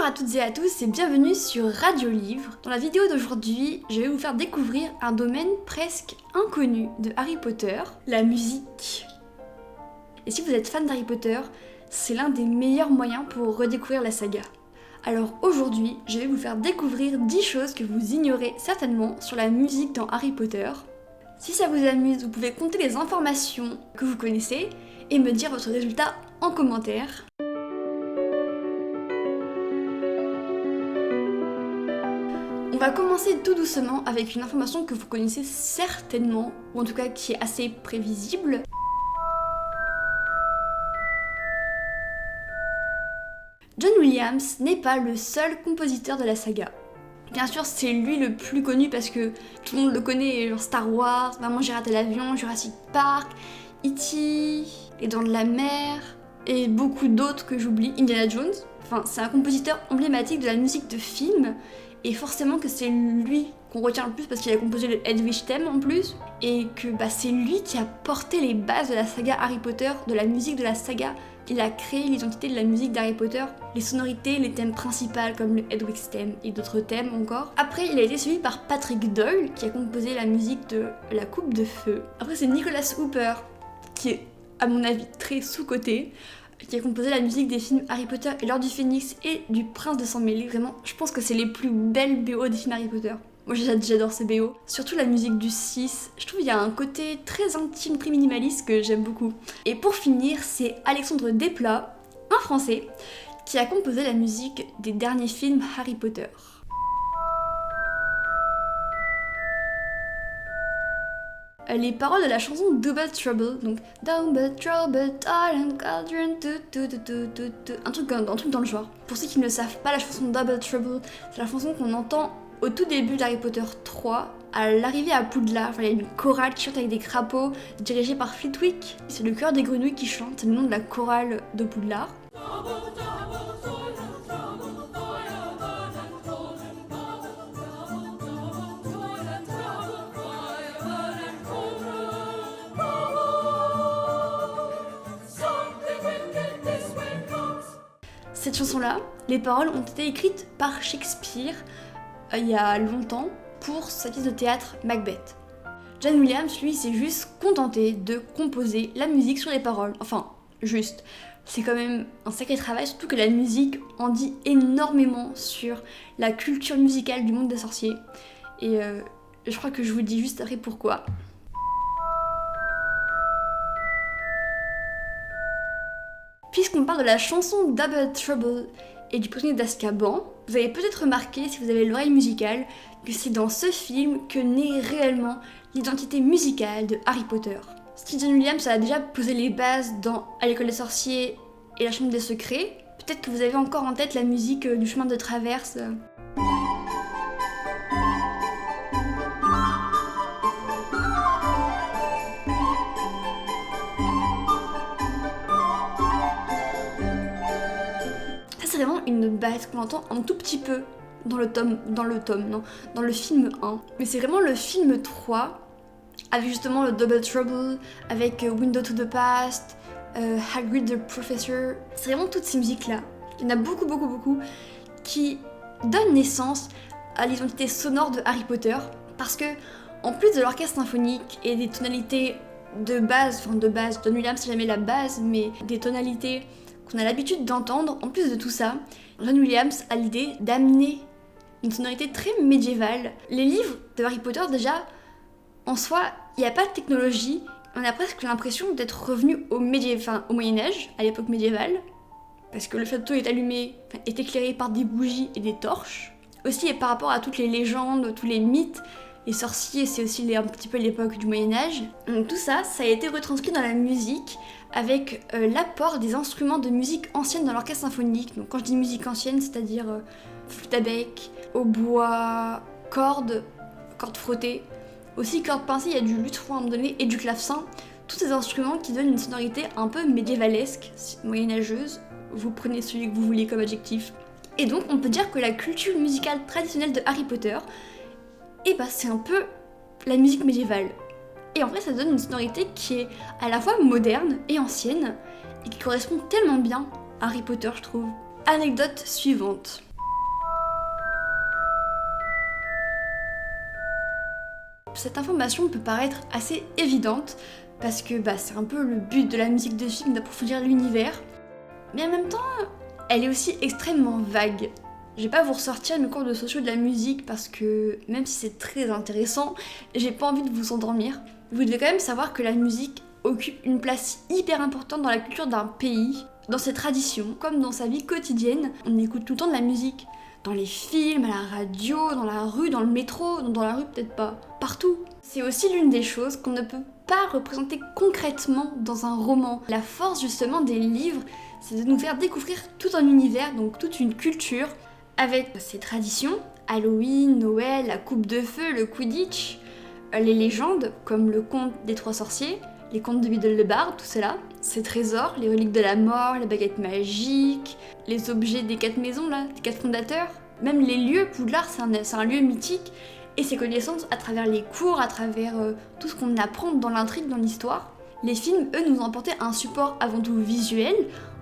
Bonjour à toutes et à tous et bienvenue sur Radio Livre. Dans la vidéo d'aujourd'hui, je vais vous faire découvrir un domaine presque inconnu de Harry Potter, la musique. Et si vous êtes fan d'Harry Potter, c'est l'un des meilleurs moyens pour redécouvrir la saga. Alors aujourd'hui, je vais vous faire découvrir 10 choses que vous ignorez certainement sur la musique dans Harry Potter. Si ça vous amuse, vous pouvez compter les informations que vous connaissez et me dire votre résultat en commentaire. On va commencer tout doucement avec une information que vous connaissez certainement, ou en tout cas qui est assez prévisible. John Williams n'est pas le seul compositeur de la saga. Bien sûr, c'est lui le plus connu parce que tout le monde le connaît, genre Star Wars, Maman j'ai raté l'avion, Jurassic Park, E.T., Les Dents de la Mer, et beaucoup d'autres que j'oublie, Indiana Jones. Enfin, c'est un compositeur emblématique de la musique de film, et forcément que c'est lui qu'on retient le plus parce qu'il a composé le Hedwig Theme en plus, et que c'est lui qui a porté les bases de la saga Harry Potter, de la musique de la saga. Il a créé l'identité de la musique d'Harry Potter, les sonorités, les thèmes principaux comme le Hedwig's Theme et d'autres thèmes encore. Après, il a été suivi par Patrick Doyle qui a composé la musique de La Coupe de Feu. Après, c'est Nicholas Hooper qui est, à mon avis, très sous-coté, qui a composé la musique des films Harry Potter et l'Ordre du Phénix et du Prince de Sang Mêlé. Vraiment, je pense que c'est les plus belles BO des films Harry Potter. Moi j'adore ces BO. Surtout la musique du 6. Je trouve qu'il y a un côté très intime, très minimaliste que j'aime beaucoup. Et pour finir, c'est Alexandre Desplat, un Français, qui a composé la musique des derniers films Harry Potter. Les paroles de la chanson Double Trouble, donc Double Trouble, Talent, Cauldron, un truc dans le genre. Pour ceux qui ne savent pas, la chanson Double Trouble, c'est la chanson qu'on entend au tout début d'Harry Potter 3, à l'arrivée à Poudlard. Enfin, il y a une chorale qui chante avec des crapauds, dirigée par Flitwick. C'est le chœur des grenouilles qui chante, c'est le nom de la chorale de Poudlard. Cette chanson-là, les paroles ont été écrites par Shakespeare il y a longtemps pour sa pièce de théâtre Macbeth. John Williams, lui, s'est juste contenté de composer la musique sur les paroles. Enfin, juste. C'est quand même un sacré travail, surtout que la musique en dit énormément sur la culture musicale du monde des sorciers. Et je crois que je vous dis juste après pourquoi. Puisqu'on parle de la chanson Double Trouble et du prisonnier d'Azkaban, vous avez peut-être remarqué, si vous avez l'oreille musicale, que c'est dans ce film que naît réellement l'identité musicale de Harry Potter. John Williams a déjà posé les bases dans À l'école des sorciers et La chambre des secrets. Peut-être que vous avez encore en tête la musique du chemin de traverse. C'est vraiment une base qu'on entend un tout petit peu dans le film 1. Mais c'est vraiment le film 3, avec justement le Double Trouble, avec Window to the Past, Hagrid the Professor. C'est vraiment toutes ces musiques-là. Il y en a beaucoup qui donnent naissance à l'identité sonore de Harry Potter, parce que, en plus de l'orchestre symphonique et des tonalités de base, John Williams c'est jamais la base, mais des tonalités qu'on a l'habitude d'entendre, en plus de tout ça, John Williams a l'idée d'amener une sonorité très médiévale. Les livres de Harry Potter, déjà, en soi, il n'y a pas de technologie. On a presque l'impression d'être revenu au Moyen-Âge, à l'époque médiévale, parce que le château est éclairé par des bougies et des torches. Aussi, et par rapport à toutes les légendes, tous les mythes, les sorciers, c'est aussi un petit peu l'époque du Moyen-Âge. Donc tout ça, ça a été retranscrit dans la musique avec l'apport des instruments de musique ancienne dans l'orchestre symphonique. Donc quand je dis musique ancienne, c'est-à-dire flûte à bec, hautbois, cordes frottées, aussi cordes pincées, il y a du luth à un moment donné et du clavecin. Tous ces instruments qui donnent une sonorité un peu médiévalesque, moyenâgeuse. Vous prenez celui que vous voulez comme adjectif. Et donc on peut dire que la culture musicale traditionnelle de Harry Potter, c'est un peu la musique médiévale. Et en fait, ça donne une sonorité qui est à la fois moderne et ancienne, et qui correspond tellement bien à Harry Potter, je trouve. Anecdote suivante. cette information peut paraître assez évidente, parce que c'est un peu le but de la musique de film d'approfondir l'univers, mais en même temps, elle est aussi extrêmement vague. Je vais pas vous ressortir mes cours de sociaux de la musique parce que, même si c'est très intéressant, j'ai pas envie de vous endormir. Vous devez quand même savoir que la musique occupe une place hyper importante dans la culture d'un pays, dans ses traditions, comme dans sa vie quotidienne. On écoute tout le temps de la musique. Dans les films, à la radio, dans la rue, dans le métro, dans la rue peut-être pas, partout. C'est aussi l'une des choses qu'on ne peut pas représenter concrètement dans un roman. La force justement des livres, c'est de nous faire découvrir tout un univers, donc toute une culture, avec ses traditions, Halloween, Noël, la coupe de feu, le Quidditch, les légendes, comme le conte des trois sorciers, les contes de Biddle-de-Bard, tout cela, ses trésors, les reliques de la mort, les baguettes magiques, les objets des 4 maisons, là, des 4 fondateurs, même les lieux. Poudlard, c'est un lieu mythique, et ses connaissances à travers les cours, à travers tout ce qu'on apprend dans l'intrigue, dans l'histoire. Les films, eux, nous ont apporté un support avant tout visuel.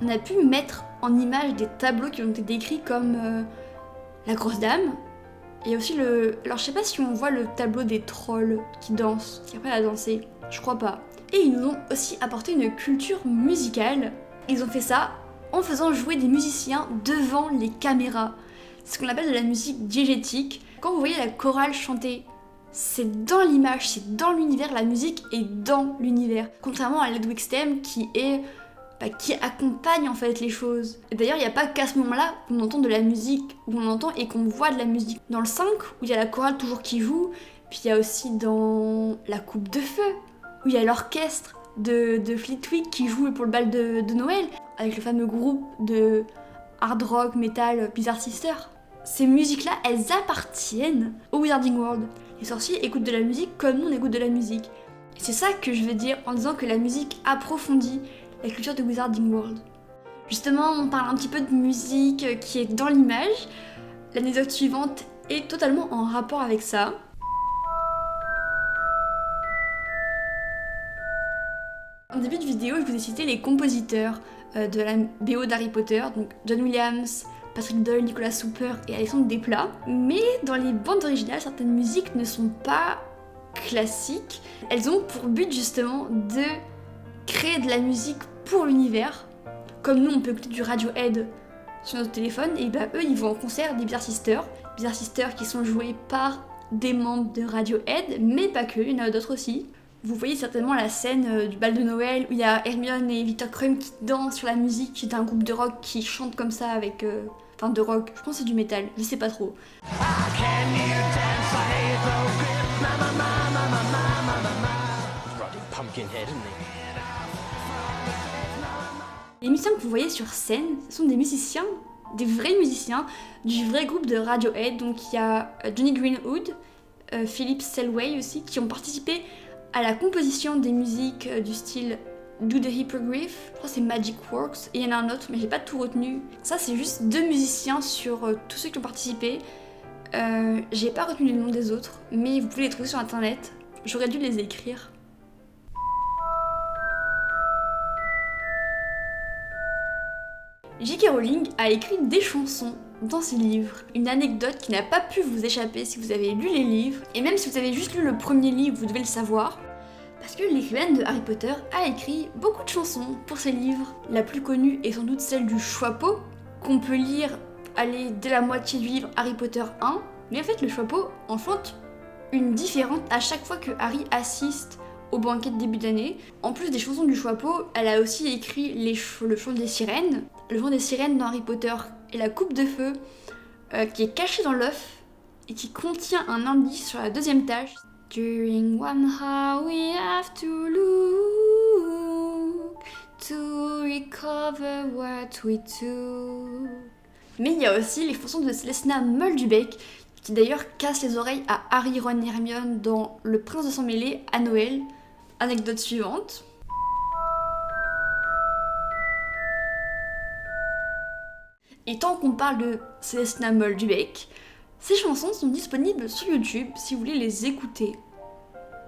On a pu mettre en image des tableaux qui ont été décrits comme la grosse dame, et aussi alors je sais pas si on voit le tableau des trolls qui dansent, qui apprennent à danser, je crois pas. Et ils nous ont aussi apporté une culture musicale. Ils ont fait ça en faisant jouer des musiciens devant les caméras. C'est ce qu'on appelle de la musique diégétique. Quand vous voyez la chorale chanter, c'est dans l'image, c'est dans l'univers, la musique est dans l'univers. Contrairement à Ludwig Stem qui accompagne en fait les choses. Et d'ailleurs, il n'y a pas qu'à ce moment-là qu'on entend de la musique, où on entend et qu'on voit de la musique. Dans le 5, où il y a la chorale toujours qui joue, puis il y a aussi dans la coupe de feu, où il y a l'orchestre de Fleetwood qui joue pour le bal de Noël, avec le fameux groupe de hard rock, metal, Bizarre Sister. Ces musiques-là, elles appartiennent au Wizarding World. Les sorciers écoutent de la musique comme nous on écoute de la musique. Et c'est ça que je veux dire en disant que la musique approfondit la culture de Wizarding World. Justement, on parle un petit peu de musique qui est dans l'image. L'anecdote suivante est totalement en rapport avec ça. En début de vidéo, je vous ai cité les compositeurs de la BO d'Harry Potter, donc John Williams, Patrick Doyle, Nicolas Hooper et Alexandre Desplat. Mais dans les bandes originales, certaines musiques ne sont pas classiques. Elles ont pour but justement de créer de la musique pour l'univers. Comme nous, on peut écouter du Radiohead sur notre téléphone, et eux, ils vont en concert des Bizarre Sisters. Bizarre Sisters qui sont joués par des membres de Radiohead, mais pas que, il y en a d'autres aussi. Vous voyez certainement la scène du bal de Noël où il y a Hermione et Victor Krum qui dansent sur la musique d'un groupe de rock qui chante comme ça avec... de rock, je pense que c'est du métal, je sais pas trop. Les musiciens que vous voyez sur scène, ce sont des musiciens, des vrais musiciens du vrai groupe de Radiohead. Donc il y a Johnny Greenwood, Philip Selway aussi, qui ont participé à la composition des musiques du style Do the Hippogriff, je crois que c'est Magic Works, et il y en a un autre, mais j'ai pas tout retenu. Ça, c'est juste 2 musiciens sur tous ceux qui ont participé. J'ai pas retenu les noms des autres, mais vous pouvez les trouver sur internet. J'aurais dû les écrire. J.K. Rowling a écrit des chansons dans ses livres. Une anecdote qui n'a pas pu vous échapper si vous avez lu les livres, et même si vous avez juste lu le premier livre, vous devez le savoir, parce que l'écrivaine de Harry Potter a écrit beaucoup de chansons pour ses livres. La plus connue est sans doute celle du Choixpeau, qu'on peut lire dès la moitié du livre Harry Potter 1, mais en fait le Choixpeau en chante une différente à chaque fois que Harry assiste au banquet de début d'année. En plus des chansons du Choixpeau, elle a aussi écrit le chant des sirènes. Le chant des sirènes dans Harry Potter et la coupe de feu qui est cachée dans l'œuf et qui contient un indice sur la 2e tâche. During one hour we have to look to recover what we took. Mais il y a aussi les chansons de Célestina Moldubek qui d'ailleurs casse les oreilles à Harry, Ron et Hermione dans Le Prince de Sang Mêlé à Noël. Anecdote suivante. Et tant qu'on parle de Célestina Moldubek, ces chansons sont disponibles sur YouTube si vous voulez les écouter.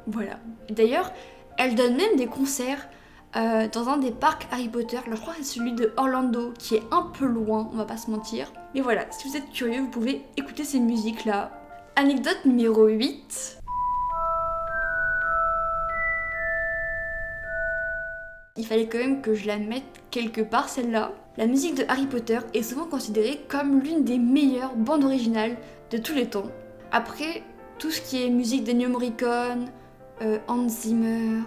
Voilà. D'ailleurs, elle donne même des concerts dans un des parcs Harry Potter. Alors je crois que c'est celui de Orlando qui est un peu loin, on va pas se mentir. Mais voilà, si vous êtes curieux, vous pouvez écouter ces musiques-là. Anecdote numéro 8. il fallait quand même que je la mette quelque part celle-là. La musique de Harry Potter est souvent considérée comme l'une des meilleures bandes originales de tous les temps. Après, tout ce qui est musique d'Ennio Morricone, Hans Zimmer,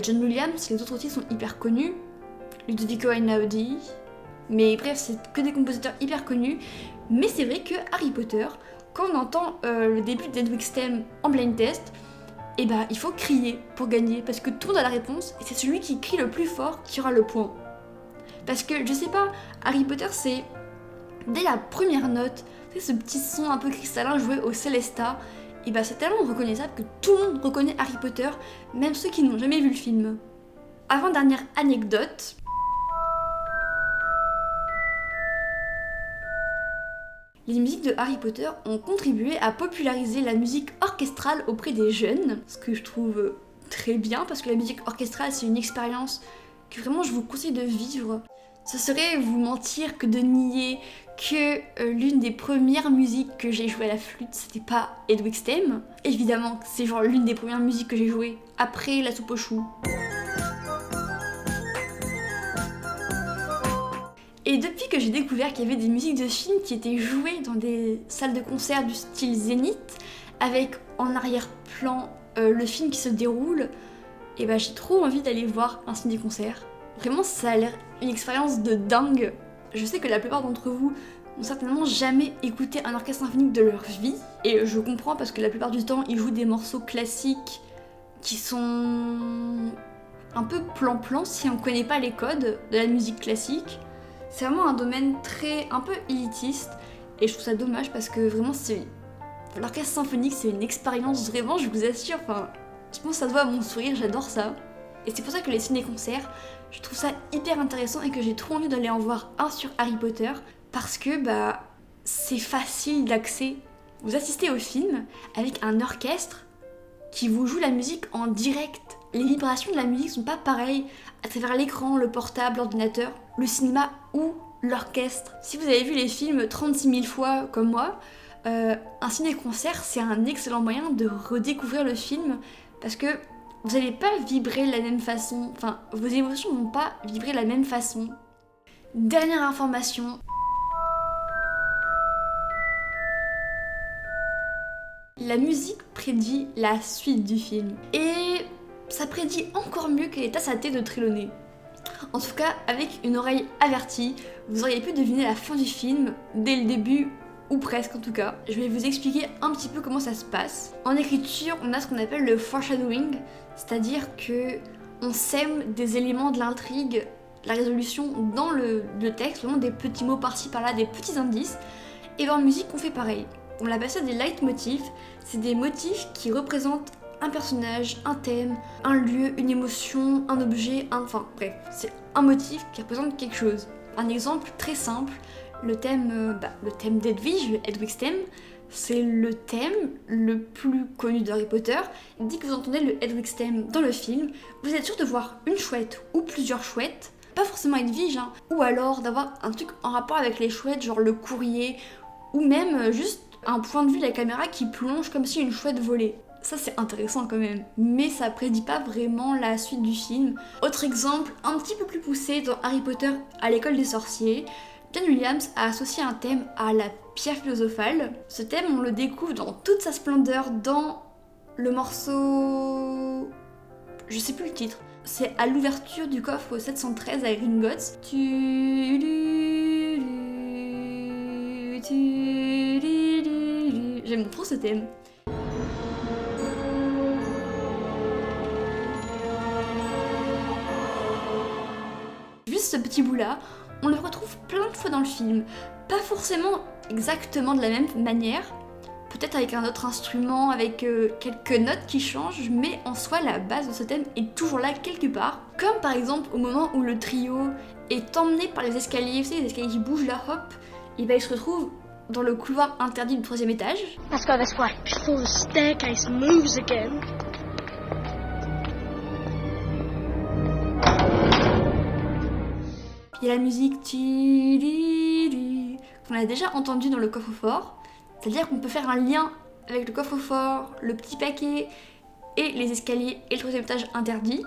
John Williams, les autres aussi sont hyper connus, Ludovico Einaudi, mais bref, c'est que des compositeurs hyper connus. Mais c'est vrai que Harry Potter, quand on entend le début d'Edwig's Theme en blind test, et bah il faut crier pour gagner, parce que tout le monde a la réponse, et c'est celui qui crie le plus fort qui aura le point. Parce que, je sais pas, Harry Potter c'est, dès la première note, c'est ce petit son un peu cristallin joué au Célesta, et bah c'est tellement reconnaissable que tout le monde reconnaît Harry Potter, même ceux qui n'ont jamais vu le film. Avant-dernière anecdote, les musiques de Harry Potter ont contribué à populariser la musique orchestrale auprès des jeunes, ce que je trouve très bien, parce que la musique orchestrale c'est une expérience que vraiment je vous conseille de vivre. Ce serait vous mentir que de nier que l'une des premières musiques que j'ai jouées à la flûte, c'était pas Edwig's Theme. Évidemment, c'est genre l'une des premières musiques que j'ai jouées après La Soupe aux choux. Et depuis que j'ai découvert qu'il y avait des musiques de films qui étaient jouées dans des salles de concert du style Zénith, avec en arrière-plan le film qui se déroule, et bah j'ai trop envie d'aller voir un ciné-concert. Vraiment, ça a l'air une expérience de dingue. Je sais que la plupart d'entre vous n'ont certainement jamais écouté un orchestre symphonique de leur vie, et je comprends parce que la plupart du temps, ils jouent des morceaux classiques qui sont un peu plan-plan si on connaît pas les codes de la musique classique. C'est vraiment un domaine un peu élitiste, et je trouve ça dommage parce que vraiment l'orchestre symphonique c'est une expérience vraiment, je vous assure, enfin, je pense que ça se voit à mon sourire, j'adore ça. Et c'est pour ça que les ciné-concerts, je trouve ça hyper intéressant et que j'ai trop envie d'aller en voir un sur Harry Potter parce que c'est facile d'accès. Vous assistez au film avec un orchestre qui vous joue la musique en direct. Les vibrations de la musique sont pas pareilles à travers l'écran, le portable, l'ordinateur, le cinéma ou l'orchestre. Si vous avez vu les films 36 000 fois comme moi, un ciné-concert c'est un excellent moyen de redécouvrir le film parce que vous n'allez pas vibrer de la même façon, enfin vos émotions vont pas vibrer de la même façon. Dernière information. La musique prédit la suite du film. Et ça prédit encore mieux que les tasses à thé de Trelawney. En tout cas, avec une oreille avertie, vous auriez pu deviner la fin du film dès le début, ou presque en tout cas. Je vais vous expliquer un petit peu comment ça se passe. En écriture, on a ce qu'on appelle le foreshadowing, c'est-à-dire que on sème des éléments de l'intrigue, la résolution dans le texte, vraiment des petits mots par-ci par-là, des petits indices. Et dans la musique, on fait pareil. On appelle ça des leitmotifs, c'est des motifs qui représentent un personnage, un thème, un lieu, une émotion, un objet, enfin bref, c'est un motif qui représente quelque chose. Un exemple très simple, le thème d'Edwige, Edwig's Theme, c'est le thème le plus connu d'Harry Potter. Dès que vous entendez le Edwig's Theme dans le film, vous êtes sûr de voir une chouette ou plusieurs chouettes, pas forcément Edwige, ou alors d'avoir un truc en rapport avec les chouettes, genre le courrier, ou même juste un point de vue de la caméra qui plonge comme si une chouette volait. Ça c'est intéressant quand même, mais ça prédit pas vraiment la suite du film. Autre exemple, un petit peu plus poussé dans Harry Potter à l'école des sorciers, John Williams a associé un thème à la pierre philosophale. Ce thème, on le découvre dans toute sa splendeur dans le morceau... je sais plus le titre. C'est à l'ouverture du coffre 713 à Gringotts. J'aime trop ce thème. Juste ce petit bout là, on le retrouve plein de fois dans le film. Pas forcément exactement de la même manière, peut-être avec un autre instrument, avec quelques notes qui changent, mais en soi la base de ce thème est toujours là quelque part. Comme par exemple au moment où le trio est emmené par les escaliers, vous savez, les escaliers qui bougent là, hop, et ben il se retrouve dans le couloir interdit du 3e étage. Let's go this way. Before the staircase moves again. Il y a la musique qu'on a déjà entendue dans le coffre-fort, c'est-à-dire qu'on peut faire un lien avec le coffre-fort, le petit paquet et les escaliers et le 3e étage interdit.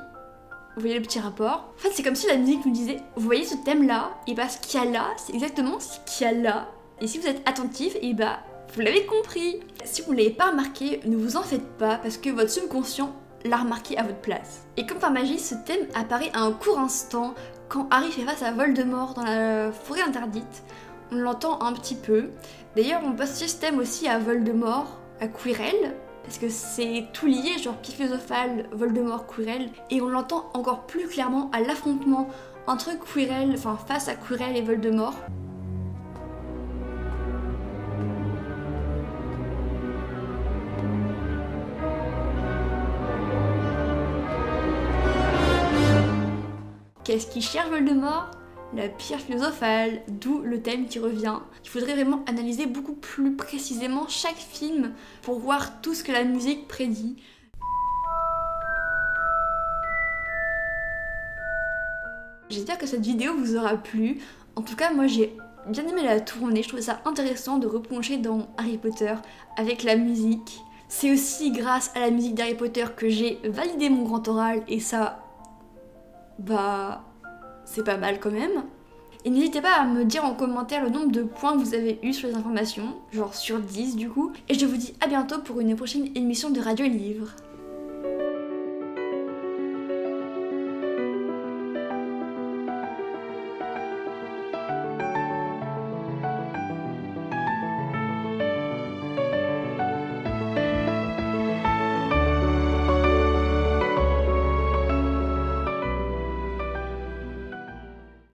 Vous voyez le petit rapport? En fait, c'est comme si la musique nous disait, vous voyez ce thème-là, et bah ce qu'il y a là, c'est exactement ce qu'il y a là. Et si vous êtes attentif, et bah vous l'avez compris. Si vous ne l'avez pas remarqué, ne vous en faites pas, parce que votre subconscient l'a remarqué à votre place. Et comme par magie, ce thème apparaît à un court instant quand Harry fait face à Voldemort dans la forêt interdite. On l'entend un petit peu. D'ailleurs, on peut associer ce thème aussi à Voldemort, à Quirrell, parce que c'est tout lié, genre pierre philosophale, Voldemort, Quirrell, et on l'entend encore plus clairement à l'affrontement entre Quirrell, enfin face à Quirrell et Voldemort. Qu'est-ce qui cherche Voldemort? La pierre philosophale, d'où le thème qui revient. Il faudrait vraiment analyser beaucoup plus précisément chaque film pour voir tout ce que la musique prédit. J'espère que cette vidéo vous aura plu. En tout cas, moi j'ai bien aimé la tournée. Je trouvais ça intéressant de replonger dans Harry Potter avec la musique. C'est aussi grâce à la musique d'Harry Potter que j'ai validé mon grand oral et ça... bah... c'est pas mal quand même. Et n'hésitez pas à me dire en commentaire le nombre de points que vous avez eu sur les informations, genre sur 10 du coup. Et je vous dis à bientôt pour une prochaine émission de Radio et Livre.